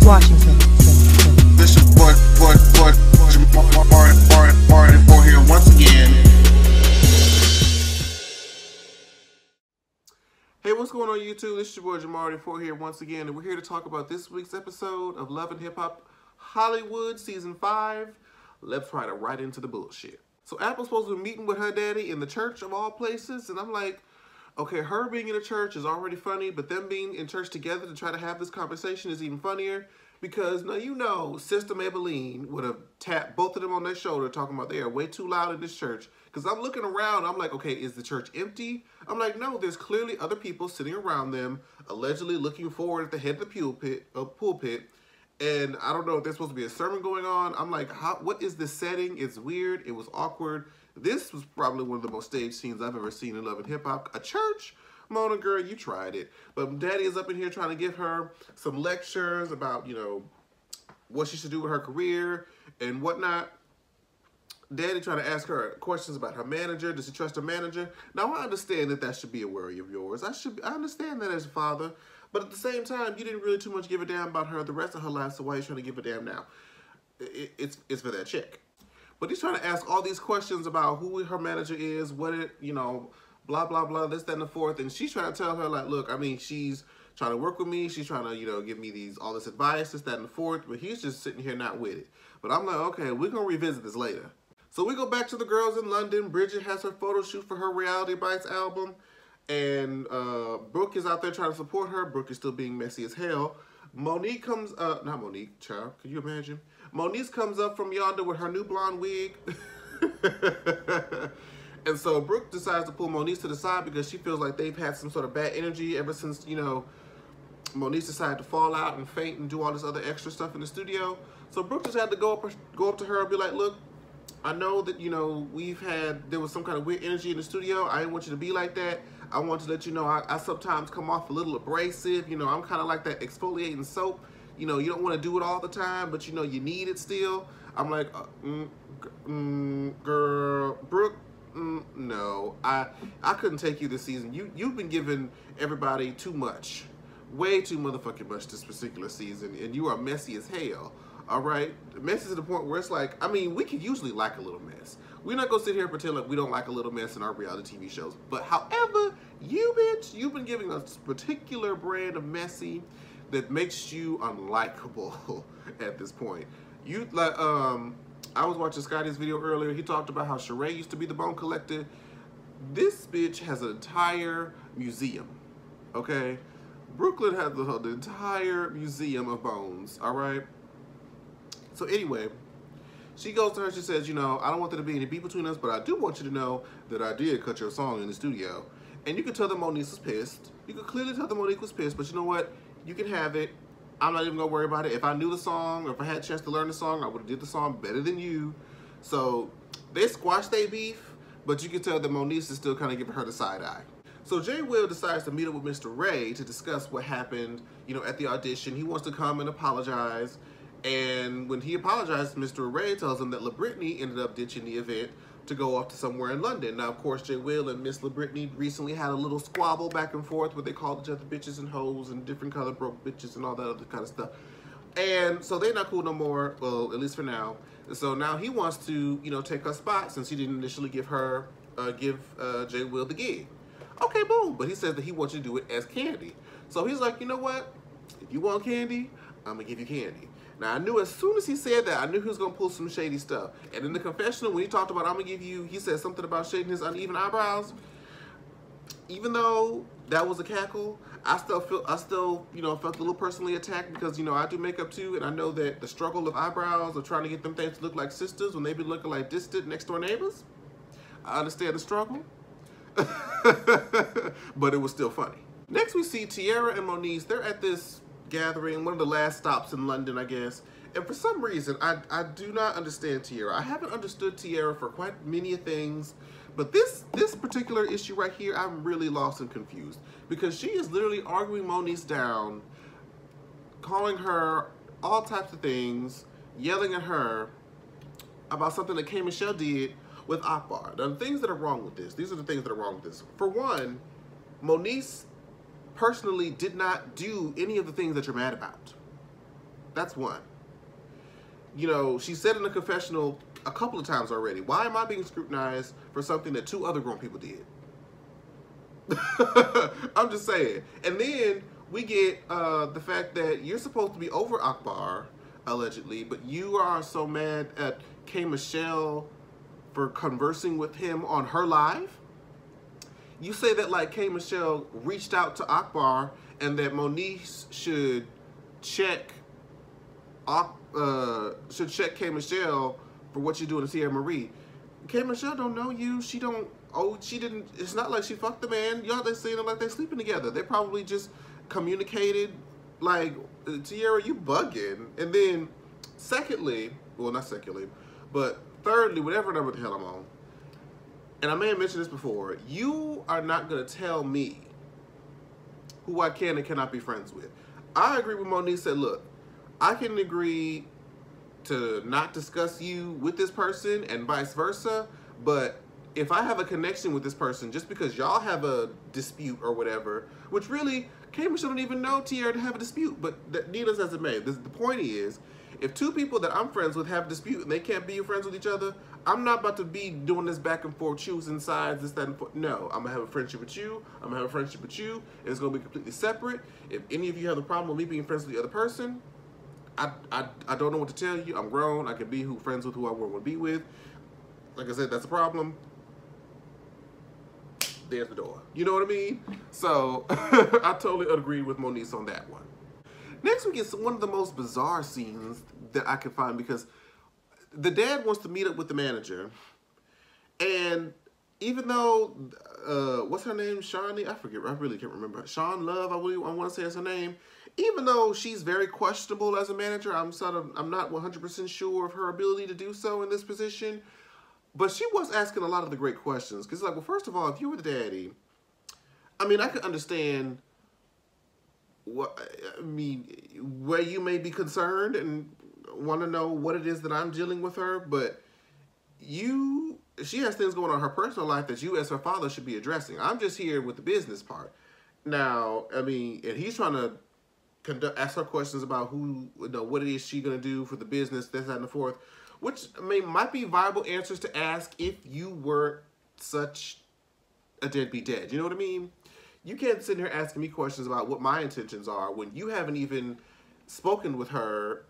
Washington. This your boy, Martin for here once again. Hey, what's going on YouTube? This is your boy Jamari for here once again, and we're here to talk about this week's episode of Love and Hip Hop Hollywood Season 5. Let's try to right into the bullshit. So Apple's supposed to be meeting with her daddy in the church of all places, and I'm like, okay, her being in a church is already funny, but them being in church together to try to have this conversation is even funnier, because now you know Sister Maybelline would have tapped both of them on their shoulder talking about they are way too loud in this church. Because I'm looking around, I'm like, okay, is the church empty? I'm like, no, there's clearly other people sitting around them, allegedly looking forward at the head of the pulpit, and I don't know if there's supposed to be a sermon going on. I'm like, what is this setting? It's weird. It was awkward. This was probably one of the most staged scenes I've ever seen in Love and Hip Hop. A church? Mona, girl, you tried it. But Daddy is up in here trying to give her some lectures about, you know, what she should do with her career and whatnot. Daddy trying to ask her questions about her manager. Does she trust her manager? Now, I understand that that should be a worry of yours. I understand that as a father. But at the same time, you didn't really too much give a damn about her the rest of her life, so why are you trying to give a damn now? It's for that check. But he's trying to ask all these questions about who her manager is, what it, you know, blah, blah, blah, this, that, and the fourth. And she's trying to tell her, like, look, I mean, she's trying to work with me. She's trying to, you know, give me all this advice, this, that, and the fourth. But he's just sitting here not with it. But I'm like, okay, we're going to revisit this later. So we go back to the girls in London. Bridget has her photo shoot for her Reality Bites album. And Brooke is out there trying to support her. Brooke is still being messy as hell. Monique comes up, not Monique, child, can you imagine? Moniece comes up from yonder with her new blonde wig. And so Brooke decides to pull Moniece to the side because she feels like they've had some sort of bad energy ever since, you know, Moniece decided to fall out and faint and do all this other extra stuff in the studio. So Brooke just had to go up to her and be like, look, I know that, you know, there was some kind of weird energy in the studio. I didn't want you to be like that. I want to let you know I sometimes come off a little abrasive. You know, I'm kind of like that exfoliating soap. You know, you don't want to do it all the time, but you know, you need it still. I'm like, girl, Brooke, no. I couldn't take you this season. You've been giving everybody too much. Way too motherfucking much this particular season, and you are messy as hell. All right, messy to the point where it's like, I mean, we can usually like a little mess. We're not gonna sit here and pretend like we don't like a little mess in our reality TV shows. But however, you bitch, you've been giving a particular brand of messy that makes you unlikable at this point. You like, I was watching Scotty's video earlier. He talked about how Sheree used to be the bone collector. This bitch has an entire museum. Okay, Brooklyn has the entire museum of bones. All right. So anyway, she goes to her, she says, you know, I don't want there to be any beef between us, but I do want you to know that I did cut your song in the studio. And you can tell that Monique was pissed. You can clearly tell that Monique was pissed, but you know what? You can have it. I'm not even gonna worry about it. If I knew the song, or if I had a chance to learn the song, I would have did the song better than you. So they squashed their beef, but you can tell that Monique is still kind of giving her the side eye. So Jay Will decides to meet up with Mr. Ray to discuss what happened, you know, at the audition. He wants to come and apologize. And when he apologized, Mr. Ray tells him that LaBrittany ended up ditching the event to go off to somewhere in London. Now, of course, Jay Will and Miss LaBrittany recently had a little squabble back and forth where they called each other bitches and hoes and different color broke bitches and all that other kind of stuff. And so they're not cool no more, well, at least for now. So now he wants to, you know, take her spot since he didn't initially give Jay Will the gig. Okay, boom. But he says that he wants you to do it as Candy. So he's like, you know what? If you want candy, I'm going to give you candy. Now, I knew as soon as he said that, I knew he was going to pull some shady stuff. And in the confessional, when he talked about, I'm going to give you, he said something about shading his uneven eyebrows. Even though that was a cackle, I still, you know, felt a little personally attacked because, you know, I do makeup too. And I know that the struggle of eyebrows, of trying to get them things to look like sisters when they be looking like distant next door neighbors. I understand the struggle. But it was still funny. Next, we see Teairra and Moniece. They're at this gathering, one of the last stops in London, I guess. And for some reason, I do not understand Teairra. I haven't understood Teairra for quite many things, but this particular issue right here, I'm really lost and confused because she is literally arguing Moniece down, calling her all types of things, yelling at her about something that K. Michelle did with Akbar. Now, the things that are wrong with this, these are the things that are wrong with this. For one, Moniece personally did not do any of the things that you're mad about. That's one. You know, she said in the confessional a couple of times already, why am I being scrutinized for something that 2 other grown people did? I'm just saying. And then we get the fact that you're supposed to be over Akbar, allegedly, but you are so mad at K. Michelle for conversing with him on her live. You say that like K. Michelle reached out to Akbar and that Moniece should check K. Michelle for what you're doing to Teairra Marie. K. Michelle don't know you. She don't. Oh, she didn't. It's not like she fucked the man. Y'all, they saying it like they sleeping together. They probably just communicated. Like, Teairra, you bugging. And then, secondly, well, not secondly, but thirdly, whatever number the hell I'm on, and I may have mentioned this before, you are not going to tell me who I can and cannot be friends with. I agree with Moniece said, look, I can agree to not discuss you with this person and vice versa, but if I have a connection with this person just because y'all have a dispute or whatever, which really, K. Michelle don't even know Teairra to have a dispute, but needless as it may, the point is, if 2 people that I'm friends with have a dispute and they can't be friends with each other, I'm not about to be doing this back and forth, choosing sides, this, that, and no. I'm going to have a friendship with you. I'm going to have a friendship with you. And it's going to be completely separate. If any of you have a problem with me being friends with the other person, I don't know what to tell you. I'm grown. I can be friends with who I want to be with. Like I said, that's a problem. There's the door. You know what I mean? So I totally agree with Moniece on that one. Next, we get one of the most bizarre scenes that I can find because the dad wants to meet up with the manager. And even though, what's her name? Shawnee? I forget. I really can't remember. Sean Love, I want to say is her name. Even though she's very questionable as a manager, I'm not 100% sure of her ability to do so in this position. But she was asking a lot of the great questions. Because, like, well, first of all, if you were the daddy, I mean, I could understand where you may be concerned and want to know what it is that I'm dealing with her, but she has things going on in her personal life that you as her father should be addressing. I'm just here with the business part. Now, I mean, and he's trying to ask her questions about what it is she's going to do for the business, this, that, and the fourth, which, I mean, might be viable answers to ask if you were such a deadbeat dad. You know what I mean? You can't sit here asking me questions about what my intentions are when you haven't even spoken with her.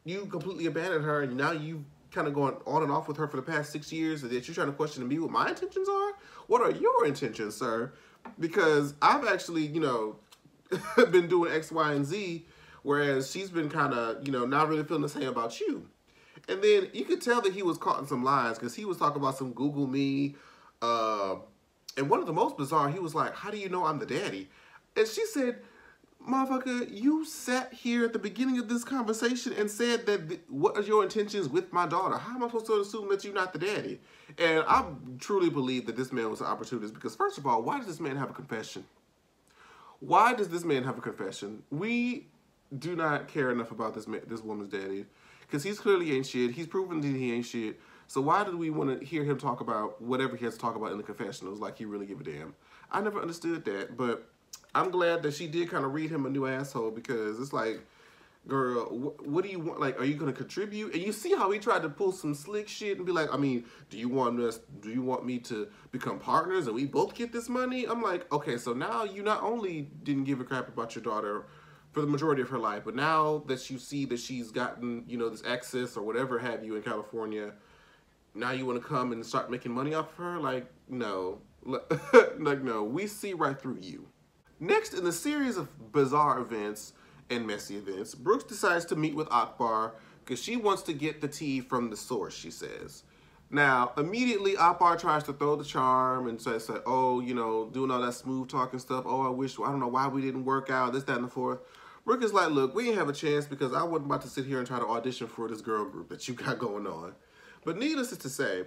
You completely abandoned her, and now you've kind of gone on and off with her for the past 6 years, and that you're trying to question me what my intentions are? What are your intentions, sir? Because I've actually, been doing X, Y, and Z, whereas she's been kind of, not really feeling the same about you. And then you could tell that he was caught in some lies because he was talking about some Google Me, and one of the most bizarre, he was like, how do you know I'm the daddy? And she said, motherfucker, you sat here at the beginning of this conversation and said that what are your intentions with my daughter? How am I supposed to assume that you're not the daddy? And I truly believe that this man was an opportunist because, first of all, why does this man have a confession? Why does this man have a confession? We do not care enough about this woman's daddy because he's clearly ain't shit. He's proven that he ain't shit. So why do we want to hear him talk about whatever he has to talk about in the confessionals like he really give a damn? I never understood that, but I'm glad that she did kind of read him a new asshole because it's like, girl, what do you want? Like, are you going to contribute? And you see how he tried to pull some slick shit and be like, I mean, do you want me to become partners and we both get this money? I'm like, okay, so now you not only didn't give a crap about your daughter for the majority of her life, but now that you see that she's gotten, this access or whatever have you in California, now you want to come and start making money off of her? Like, no. Like, no. We see right through you. Next, in a series of bizarre events and messy events, Brooks decides to meet with Akbar because she wants to get the tea from the source, she says. Now, immediately, Akbar tries to throw the charm and says, oh, doing all that smooth talking stuff. Oh, I don't know why we didn't work out, this, that, and the fourth. Brooke is like, look, we didn't have a chance because I wasn't about to sit here and try to audition for this girl group that you got going on. But needless to say,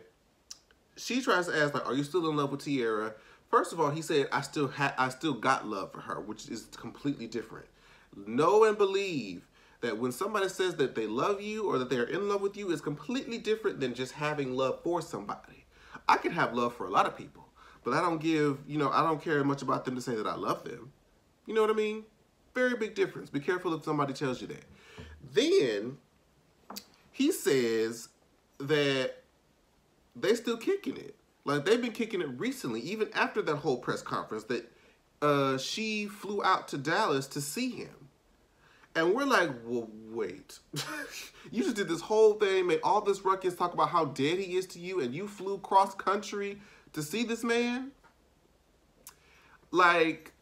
she tries to ask, like, are you still in love with Teairra? First of all, he said, I still got love for her, which is completely different. Know and believe that when somebody says that they love you or that they're in love with you is completely different than just having love for somebody. I can have love for a lot of people, but I don't I don't care much about them to say that I love them. You know what I mean? Very big difference. Be careful if somebody tells you that. Then he says that they still kicking it. Like, they've been kicking it recently, even after that whole press conference, that she flew out to Dallas to see him. And we're like, well, wait. You just did this whole thing, made all this ruckus, talk about how dead he is to you, and you flew cross country to see this man? Like,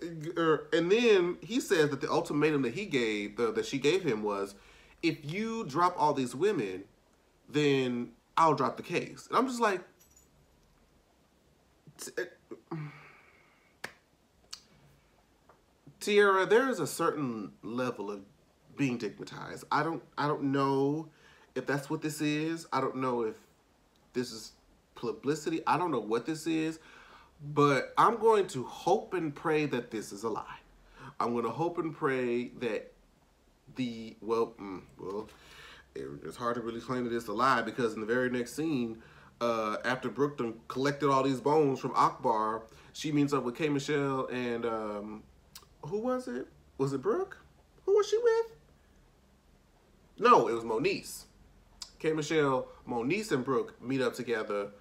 and then he says that the ultimatum that that she gave him was, if you drop all these women, then I'll drop the case. And I'm just like, Teairra, there is a certain level of being digmatized. I don't know if that's what this is. I don't know if this is publicity. I don't know what this is, but I'm going to hope and pray that this is a lie. I'm going to hope and pray that it's hard to really claim that it's a lie, because in the very next scene, after Brooke done collected all these bones from Akbar, she meets up with K. Michelle and who was it? Was it Brooke? Who was she with? No, it was Moniece. K. Michelle, Moniece, and Brooke meet up together,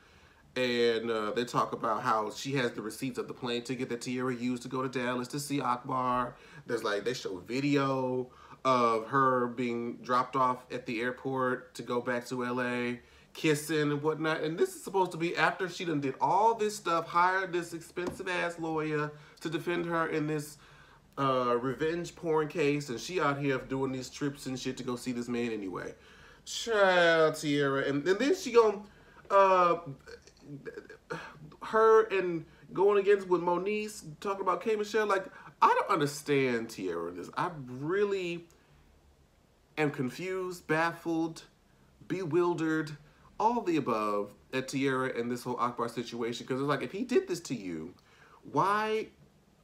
and they talk about how she has the receipts of the plane ticket that Teairra used to go to Dallas to see Akbar. There's like, they show video of her being dropped off at the airport to go back to LA, kissing and whatnot. And this is supposed to be after she done did all this stuff, hired this expensive ass lawyer to defend her in this revenge porn case, and she out here doing these trips and shit to go see this man anyway. Child, Teairra. And then she gonna her and going against with Moniece, talking about K. Michelle. Like, I don't understand Teairra in this. I really am confused, baffled, bewildered, all the above at Teairra and this whole Akbar situation. Because it's like, if he did this to you, why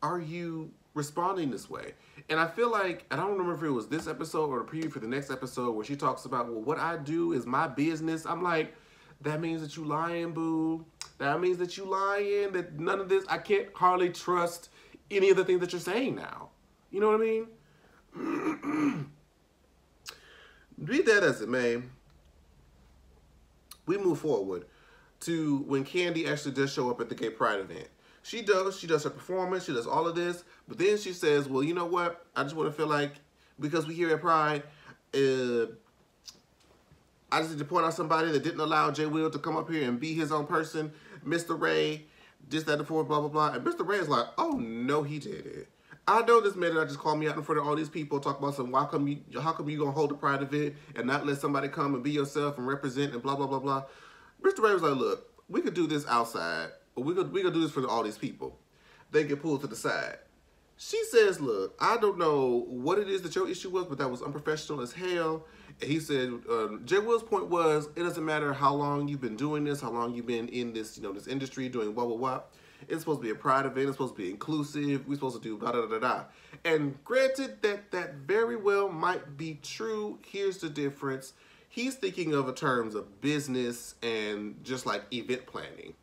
are you responding this way? And I feel like, I don't remember if it was this episode or the preview for the next episode, where she talks about, well, what I do is my business. I'm like, that means that you lying, boo. That means that you lying, that none of this, I can't hardly trust any of the things that you're saying now. You know what I mean? Be that as it may, we move forward to when Kandi actually does show up at the Gay Pride event. She does her performance, she does all of this, but then she says, well, you know what? I just want to feel like, because we here at Pride, I just need to point out somebody that didn't allow J. Will to come up here and be his own person, Mr. Ray, this, that, and the fourth, blah, blah, blah. And Mr. Ray is like, oh, no, he didn't. I know this man that just called me out in front of all these people, talk about some, how come you gonna hold a Pride event and not let somebody come and be yourself and represent and blah, blah, blah, blah. Mr. Ray was like, look, we could do this outside, but we could do this for all these people. They get pulled to the side. She says, look, I don't know what it is that your issue was, but that was unprofessional as hell. And he said, J. Will's point was, it doesn't matter how long you've been doing this, how long you've been in this, this industry doing blah, blah, blah. It's supposed to be a Pride event. It's supposed to be inclusive. We're supposed to do blah, da, da, da, da. And granted that very well might be true. Here's the difference. He's thinking of in terms of business and just like event planning.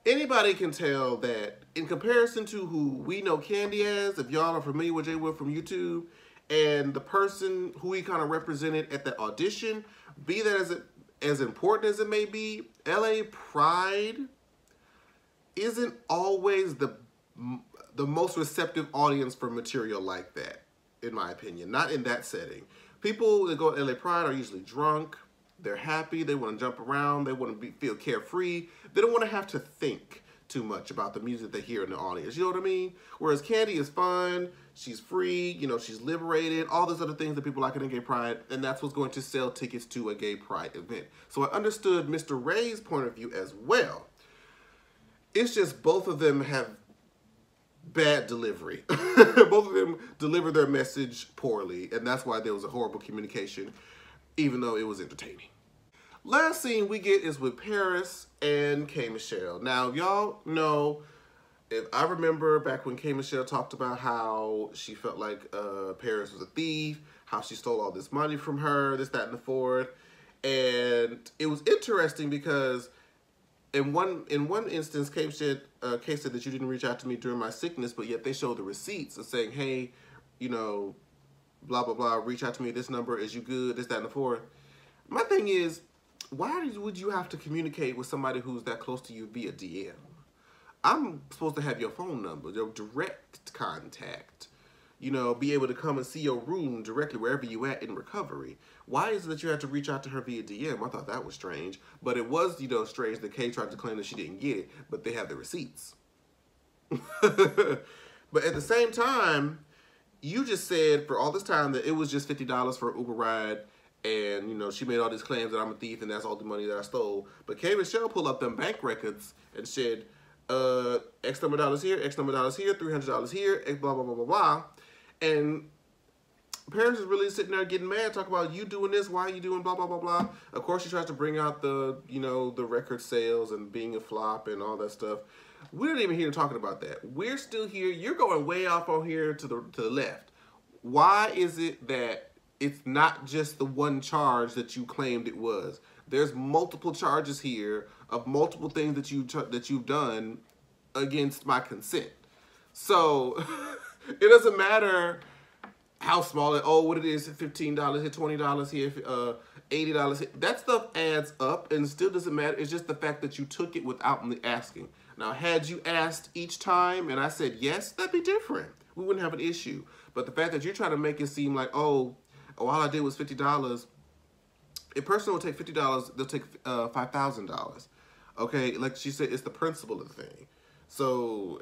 Anybody can tell that in comparison to who we know Kandi as, if y'all are familiar with J. Will from YouTube, and the person who he kind of represented at the audition, be that as important as it may be, LA Pride isn't always the most receptive audience for material like that, in my opinion. Not in that setting. People that go to LA Pride are usually drunk. They're happy. They want to jump around. They want to feel carefree. They don't want to have to think too much about the music they hear in the audience. You know what I mean? Whereas Kandi is fun. She's free. She's liberated. All those other things that people like in a Gay Pride. And that's what's going to sell tickets to a Gay Pride event. So I understood Mr. Ray's point of view as well. It's just both of them have bad delivery. Both of them deliver their message poorly. And that's why there was a horrible communication, even though it was entertaining. Last scene we get is with Paris and K. Michelle. Now, if y'all know, if I remember back when K. Michelle talked about how she felt like Paris was a thief, how she stole all this money from her, this, that, and the fourth. And it was interesting because in one instance, Kay said that you didn't reach out to me during my sickness, but yet they showed the receipts of saying, hey, blah, blah, blah, reach out to me at this number. Is you good? This, that, and the fourth. My thing is, why would you have to communicate with somebody who's that close to you via DM? I'm supposed to have your phone number, your direct contact. You know, be able to come and see your room directly wherever you at in recovery. Why is it that you had to reach out to her via DM? I thought that was strange. But it was, you know, strange that Kay tried to claim that she didn't get it, but they have the receipts. But at the same time, you just said for all this time that it was just $50 for an Uber ride, and, you know, she made all these claims that I'm a thief and that's all the money that I stole. But Kay Michelle pulled up them bank records and said, X number of dollars here, X number of dollars here, $300 here, X blah, blah, blah, blah, blah. And Paris is really sitting there getting mad, talking about you doing this, why are you doing blah, blah, blah, blah. Of course, she tries to bring out the, you know, the record sales and being a flop and all that stuff. We're not even here talking about that. We're still here. You're going way off on here to the left. Why is it that it's not just the one charge that you claimed it was? There's multiple charges here of multiple things that you've done against my consent. So it doesn't matter how small it, what it is, $15 here, $20 here, $80 here. That stuff adds up and still doesn't matter. It's just the fact that you took it without me asking. Now, had you asked each time and I said yes, that'd be different. We wouldn't have an issue. But the fact that you're trying to make it seem like, oh, all I did was $50. A person will take $50, they'll take $5,000. Okay, like she said, it's the principle of the thing. So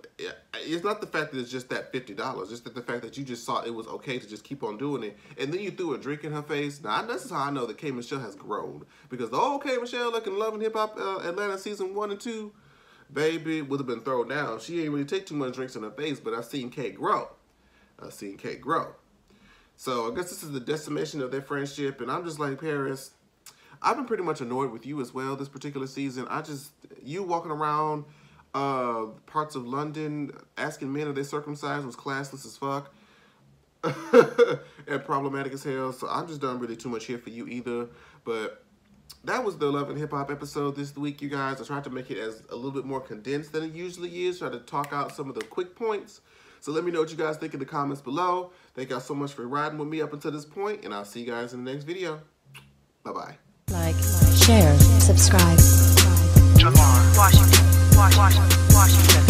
it's not the fact that it's just that $50, just that the fact that you just saw it was okay to just keep on doing it, and then you threw a drink in her face. Now this is how I know that Kay Michelle has grown, because the old Kay Michelle, like in Love and Hip Hop Atlanta season 1 and 2, baby, would have been thrown down. She ain't really take too much drinks in her face, but I've seen Kay grow. I've seen Kay grow. So I guess this is the decimation of their friendship, and I'm just like, Paris, I've been pretty much annoyed with you as well this particular season. You walking around parts of London asking men if they circumcised was classless as fuck and problematic as hell. So I'm just done really too much here for you either. But that was the Love and Hip Hop episode this week, you guys. I tried to make it as a little bit more condensed than it usually is. Try to talk out some of the quick points. So let me know what you guys think in the comments below. Thank y'all so much for riding with me up until this point, and I'll see you guys in the next video. Bye-bye. Like, share, subscribe. Washington.